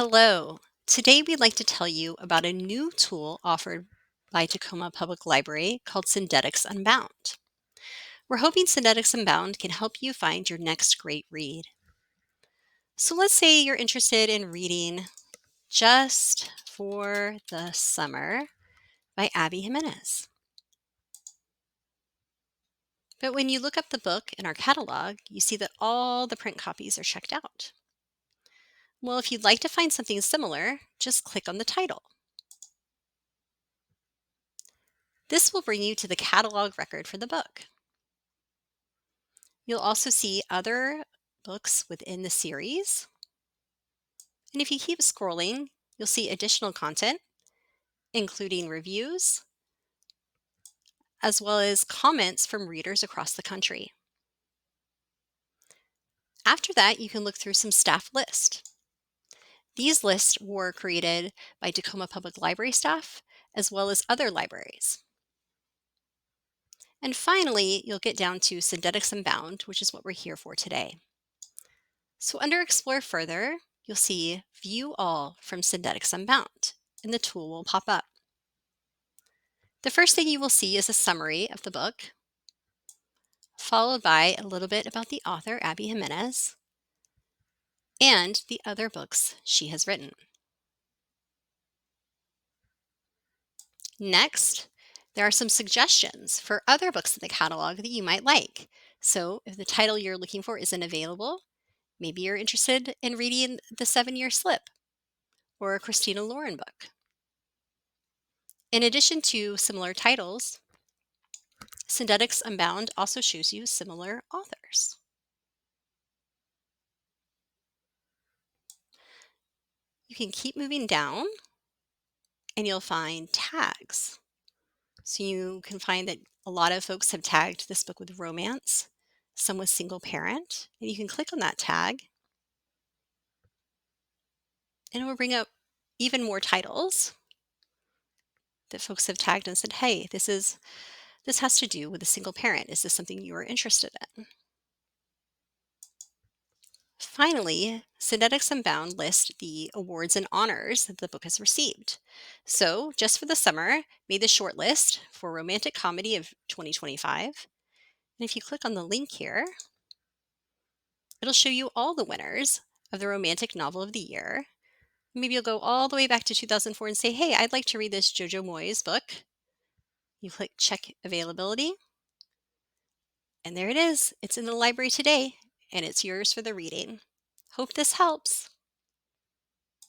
Hello. Today we'd like to tell you about a new tool offered by Tacoma Public Library called Syndetics Unbound. We're hoping Syndetics Unbound can help you find your next great read. So let's say you're interested in reading Just for the Summer by Abby Jimenez. But when you look up the book in our catalog, you see that all the print copies are checked out. Well, if you'd like to find something similar, just click on the title. This will bring you to the catalog record for the book. You'll also see other books within the series. And if you keep scrolling, you'll see additional content, including reviews, as well as comments from readers across the country. After that, you can look through some staff lists. These lists were created by Tacoma Public Library staff, as well as other libraries. And finally, you'll get down to Syndetics Unbound, which is what we're here for today. So under Explore Further, you'll see View All from Syndetics Unbound, and the tool will pop up. The first thing you will see is a summary of the book, followed by a little bit about the author, Abby Jimenez, and the other books she has written. Next, there are some suggestions for other books in the catalog that you might like. So if the title you're looking for isn't available, maybe you're interested in reading The 7-Year Slip or a Christina Lauren book. In addition to similar titles, Syndetics Unbound also shows you similar authors. You can keep moving down and you'll find tags. So you can find that a lot of folks have tagged this book with romance, some with single parent, and you can click on that tag and it will bring up even more titles that folks have tagged and said, hey, this has to do with a single parent. Is this something you are interested in? Finally, Syndetics Unbound lists the awards and honors that the book has received. So, Just for the Summer made the shortlist for Romantic Comedy of 2025. And if you click on the link here, it'll show you all the winners of the Romantic Novel of the Year. Maybe you'll go all the way back to 2004 and say, hey, I'd like to read this Jojo Moyes book. You click Check Availability. And there it is. It's in the library today, and it's yours for the reading. Hope this helps.